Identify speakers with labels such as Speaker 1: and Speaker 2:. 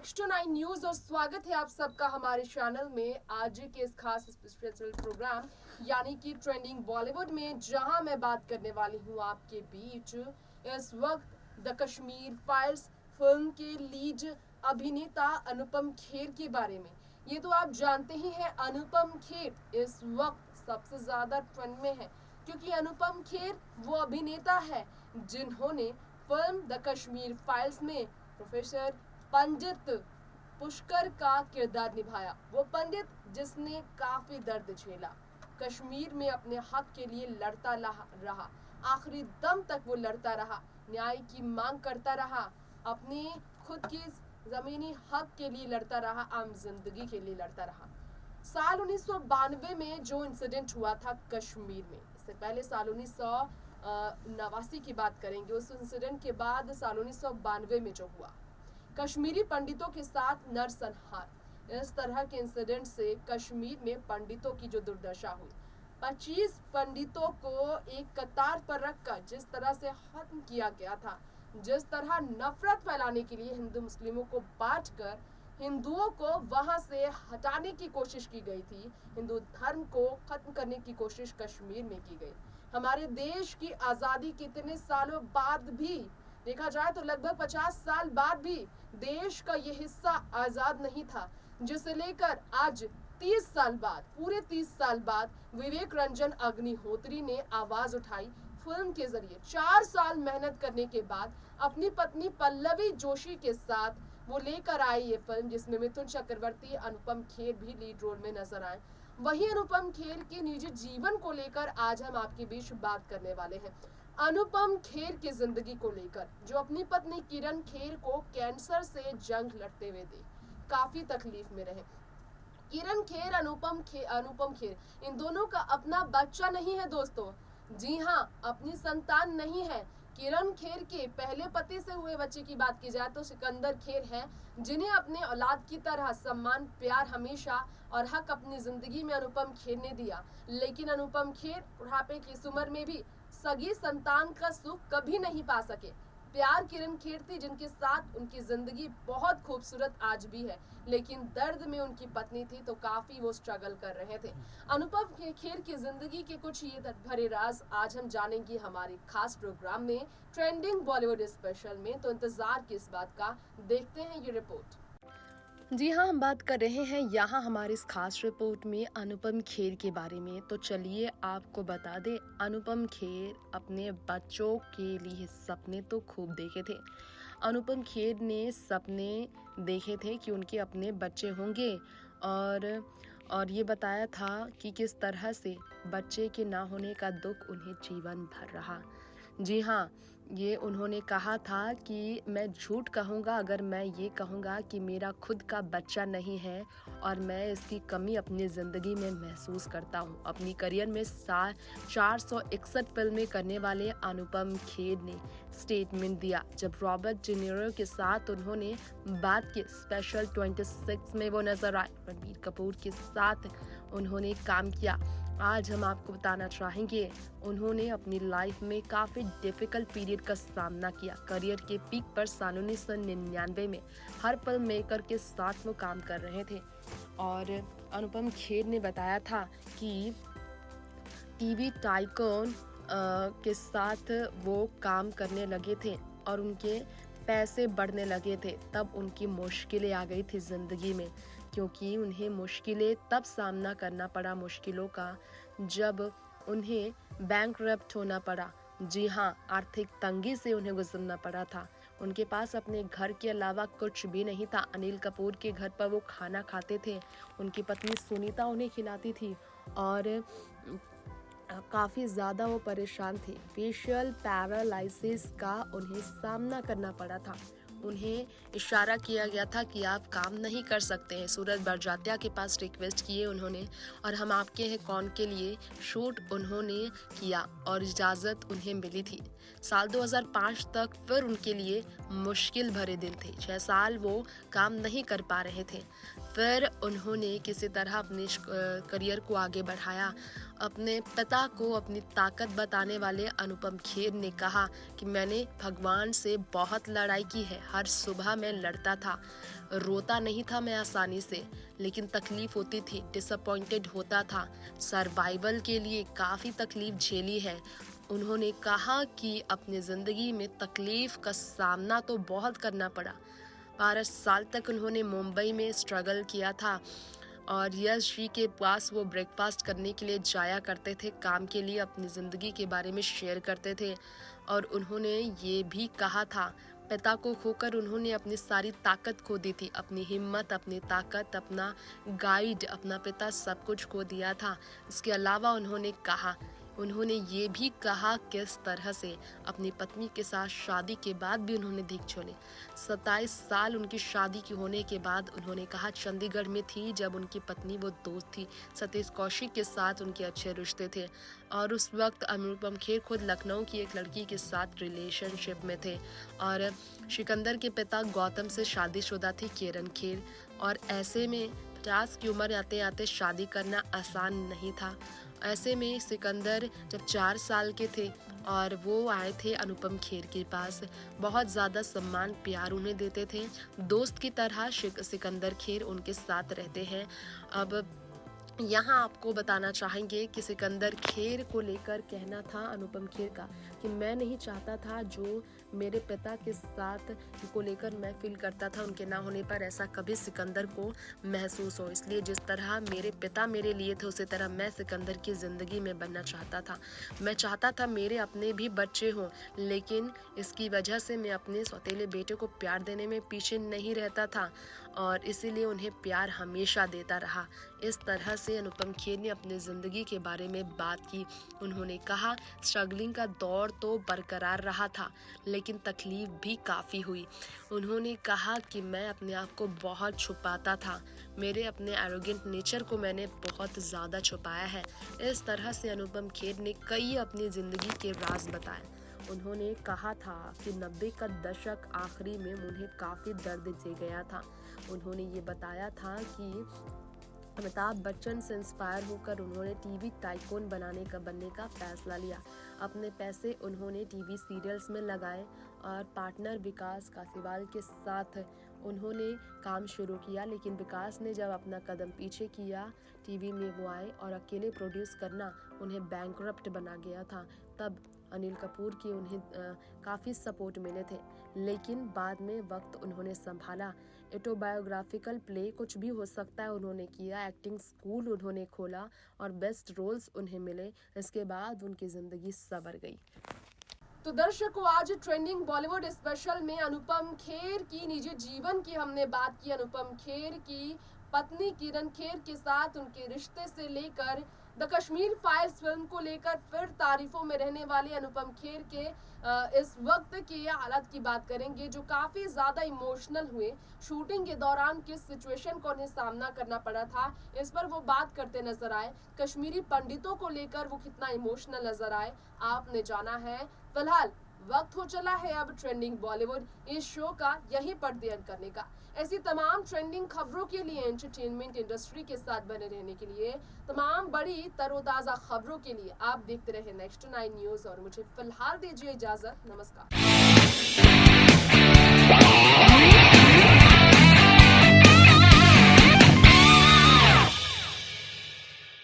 Speaker 1: Next to 9 news और स्वागत है आप सबका हमारे चैनल में आज के इस खास स्पेशल प्रोग्राम यानी कि ट्रेंडिंग बॉलीवुड में, जहां मैं बात करने वाली हूं आपके बीच इस वक्त द कश्मीर फाइल्स फिल्म के लीड अभिनेता अनुपम खेर के बारे में। ये तो आप जानते ही हैं, अनुपम खेर इस वक्त सबसे ज्यादा ट्रेंड में है क्योंकि अनुपम खेर वो अभिनेता है जिन्होंने फिल्म द कश्मीर फाइल्स में प्रोफेसर पंडित पुष्कर का किरदार निभाया। वो पंडित जिसने काफी दर्द झेला, कश्मीर में अपने हक के लिए लड़ता रहा, आखिरी दम तक वो लड़ता रहा, न्याय की मांग करता रहा, अपने खुद की जमीनी हक के लिए लड़ता रहा, आम जिंदगी के लिए लड़ता रहा। साल 1992 में जो इंसिडेंट हुआ था कश्मीर में, इससे पहले साल 1989 की बात करेंगे, उस इंसिडेंट के बाद साल 1992 में जो हुआ कश्मीरी पंडितों के साथ नरसंहार, इस तरह के इंसिडेंट से कश्मीर में पंडितों की जो दुर्दशा हुई, 25 पंडितों को एक कतार पर रखकर जिस तरह से खत्म किया गया था, जिस तरह नफरत फैलाने के लिए हिंदू मुस्लिमों को बांटकर हिंदुओं को वहां से हटाने की कोशिश की गई थी, हिंदू धर्म को खत्म करने की कोशिश कश्मीर में की गई। हमारे देश की आजादी के इतने सालों बाद भी देखा जाए तो लगभग 50 साल बाद भी देश का ये हिस्सा आजाद नहीं था, जिसे लेकर आज 30 साल बाद, पूरे 30 साल बाद विवेक रंजन अग्निहोत्री ने आवाज उठाई फिल्म के जरिए। 4 साल मेहनत करने के बाद अपनी पत्नी पल्लवी जोशी के साथ वो लेकर आई ये फिल्म, जिसमें मिथुन चक्रवर्ती, अनुपम खेर भी लीड रोल में नजर आए। वही अनुपम खेर के निजी जीवन को लेकर आज हम आपके बीच बात करने वाले हैं। अनुपम खेर की जिंदगी को लेकर, जो अपनी पत्नी किरण खेर को कैंसर से जंग लड़ते हुए देख काफी तकलीफ में रहे। किरण खेर, अनुपम खेर इन दोनों का अपना बच्चा नहीं है दोस्तों। जी हाँ, अपनी संतान नहीं है। किरण खेर के पहले पति से हुए बच्चे की बात की जाए तो सिकंदर खेर हैं, जिन्हें अपने औलाद की तरह सम्मान, प्यार हमेशा और हक अपनी जिंदगी में अनुपम खेर ने दिया। लेकिन अनुपम खेर बुढ़ापे की इस उम्र में भी सगी संतान का सुख कभी नहीं पा सके। प्यार किरण खेर थी, जिनके साथ उनकी जिंदगी बहुत खूबसूरत आज भी है, लेकिन दर्द में उनकी पत्नी थी तो काफी वो स्ट्रगल कर रहे थे। अनुपम खेर की जिंदगी के कुछ ये दर्द भरे राज आज हम जानेंगे हमारे खास प्रोग्राम में, ट्रेंडिंग बॉलीवुड स्पेशल में। तो इंतजार किस बात का, देखते हैं ये रिपोर्ट। जी हाँ, हम बात कर रहे हैं यहाँ हमारे इस खास रिपोर्ट में अनुपम खेर के बारे में। तो चलिए आपको बता दें, अनुपम खेर अपने बच्चों के लिए सपने तो खूब देखे थे। अनुपम खेर ने सपने देखे थे कि उनके अपने बच्चे होंगे और ये बताया था कि किस तरह से बच्चे के ना होने का दुख उन्हें जीवन भर रहा। जी हाँ, ये उन्होंने कहा था कि मैं झूठ कहूँगा अगर मैं ये कहूँगा कि मेरा खुद का बच्चा नहीं है और मैं इसकी कमी अपनी ज़िंदगी में महसूस करता हूँ। अपनी करियर में 461 फिल्में करने वाले अनुपम खेर ने स्टेटमेंट दिया जब रॉबर्ट जेनिरो के साथ उन्होंने बात की। स्पेशल 26 में वो नजर आए। रणबीर कपूर के साथ उन्होंने काम किया। आज हम आपको बताना चाहेंगे, उन्होंने अपनी लाइफ में काफ़ी डिफ़िकल्ट पीरियड का सामना किया। करियर के पीक पर साल 1999 में हर फिल्म मेकर के साथ वो काम कर रहे थे और अनुपम खेर ने बताया था कि टीवी टाइकून के साथ वो काम करने लगे थे और उनके पैसे बढ़ने लगे थे। तब उनकी मुश्किलें आ गई थी ज़िंदगी में, क्योंकि उन्हें मुश्किलें तब सामना करना पड़ा मुश्किलों का जब उन्हें बैंकरप्ट होना पड़ा। जी हाँ, आर्थिक तंगी से उन्हें गुजरना पड़ा था। उनके पास अपने घर के अलावा कुछ भी नहीं था। अनिल कपूर के घर पर वो खाना खाते थे, उनकी पत्नी सुनीता उन्हें खिलाती थी और काफ़ी ज़्यादा वो परेशान थे। फेशियल पैरालिसिस का उन्हें सामना करना पड़ा था। उन्हें इशारा किया गया था कि आप काम नहीं कर सकते हैं। सूरज बड़जात्या के पास रिक्वेस्ट किए उन्होंने और हम आपके हैं कौन के लिए शूट उन्होंने किया और इजाज़त उन्हें मिली थी। साल 2005 तक फिर उनके लिए मुश्किल भरे दिन थे। 6 साल वो काम नहीं कर पा रहे थे।
Speaker 2: फिर उन्होंने किसी तरह अपने करियर को आगे बढ़ाया। अपने पिता को अपनी ताकत बताने वाले अनुपम खेर ने कहा कि मैंने भगवान से बहुत लड़ाई की है। हर सुबह मैं लड़ता था, रोता नहीं था मैं आसानी से, लेकिन तकलीफ होती थी, डिसअपॉइंटेड होता था। सर्वाइवल के लिए काफ़ी तकलीफ झेली है। उन्होंने कहा कि अपनी ज़िंदगी में तकलीफ का सामना तो बहुत करना पड़ा। 12 साल तक उन्होंने मुंबई में स्ट्रगल किया था और यश जी के पास वो ब्रेकफास्ट करने के लिए जाया करते थे, काम के लिए अपनी ज़िंदगी के बारे में शेयर करते थे। और उन्होंने ये भी कहा था, पिता को खोकर उन्होंने अपनी सारी ताकत खो दी थी, अपनी हिम्मत, अपनी ताकत, अपना गाइड, अपना पिता सब कुछ खो दिया था। इसके अलावा उन्होंने ये भी कहा किस तरह से अपनी पत्नी के साथ शादी के बाद भी उन्होंने दीख छोड़े। 27 साल उनकी शादी की होने के बाद उन्होंने कहा चंडीगढ़ में थी जब उनकी पत्नी वो दोस्त थी सतीश कौशिक के साथ उनके अच्छे रिश्ते थे और उस वक्त अनुपम खेर खुद लखनऊ की एक लड़की के साथ रिलेशनशिप में थे और सिकंदर के पिता गौतम से शादीशुदा थी किरण खेर और ऐसे में 50 की उम्र आते आते शादी करना आसान नहीं था। ऐसे में सिकंदर जब 4 साल के थे और वो आए थे अनुपम खेर के पास, बहुत ज़्यादा सम्मान प्यार उन्हें देते थे, दोस्त की तरह सिकंदर खेर उनके साथ रहते हैं। अब यहाँ आपको बताना चाहेंगे कि सिकंदर खेर को लेकर कहना था अनुपम खेर का कि मैं नहीं चाहता था जो मेरे पिता के साथ को लेकर मैं फील करता था उनके ना होने पर ऐसा कभी सिकंदर को महसूस हो। इसलिए जिस तरह मेरे पिता मेरे लिए थे उसी तरह मैं सिकंदर की ज़िंदगी में बनना चाहता था। मैं चाहता था मेरे अपने भी बच्चे हों, लेकिन इसकी वजह से मैं अपने सौतेले बेटे को प्यार देने में पीछे नहीं रहता था और इसीलिए उन्हें प्यार हमेशा देता रहा। इस तरह से अनुपम खेर ने अपनी ज़िंदगी के बारे में बात की। उन्होंने कहा स्ट्रगलिंग का दौर तो बरकरार रहा था लेकिन तकलीफ भी काफ़ी हुई। उन्होंने कहा कि मैं अपने आप को बहुत छुपाता था, मेरे अपने एरोगेंट नेचर को मैंने बहुत ज़्यादा छुपाया है। इस तरह से अनुपम खेर ने कई अपनी ज़िंदगी के राज बताए। उन्होंने कहा था कि 90 का दशक आखिरी में उन्हें काफ़ी दर्द दे गया था। उन्होंने ये बताया था कि अमिताभ बच्चन से इंस्पायर होकर उन्होंने टीवी टाइकून बनने का फैसला लिया। अपने पैसे उन्होंने टीवी सीरियल्स में लगाए और पार्टनर विकास कासीवाल के साथ उन्होंने काम शुरू किया, लेकिन विकास ने जब अपना कदम पीछे किया, टीवी में वो आए और अकेले प्रोड्यूस करना उन्हें बैंकरप्ट बना गया था। तब अनिल कपूर की उन्हें काफ़ी सपोर्ट मिले थे, लेकिन बाद में वक्त उन्होंने संभाला। ऑटोबायोग्राफिकल प्ले कुछ भी हो सकता है उन्होंने किया, एक्टिंग स्कूल उन्होंने खोला और बेस्ट रोल्स उन्हें मिले। इसके बाद उनकी ज़िंदगी संवर गई।
Speaker 1: तो दर्शकों, आज ट्रेंडिंग बॉलीवुड स्पेशल में अनुपम खेर की निजी जीवन की हमने बात की। अनुपम खेर की पत्नी किरण खेर के साथ उनके रिश्ते से लेकर द कश्मीर फाइल्स फिल्म को लेकर फिर तारीफों में रहने वाले अनुपम खेर के इस वक्त की हालत की बात करेंगे जो काफी ज्यादा इमोशनल हुए। शूटिंग के दौरान किस सिचुएशन को उन्हें सामना करना पड़ा था, इस पर वो बात करते नजर आए। कश्मीरी पंडितों को लेकर वो कितना इमोशनल नजर आए, आपने जाना है। फिलहाल वक्त हो चला है अब ट्रेंडिंग बॉलीवुड इस शो का यहीं पर देर करने का। ऐसी तमाम ट्रेंडिंग खबरों के लिए, एंटरटेनमेंट इंडस्ट्री के साथ बने रहने के लिए, तमाम बड़ी तरोताजा खबरों के लिए आप देखते रहे नेक्स्ट 9 न्यूज और मुझे फिलहाल दीजिए इजाजत। नमस्कार।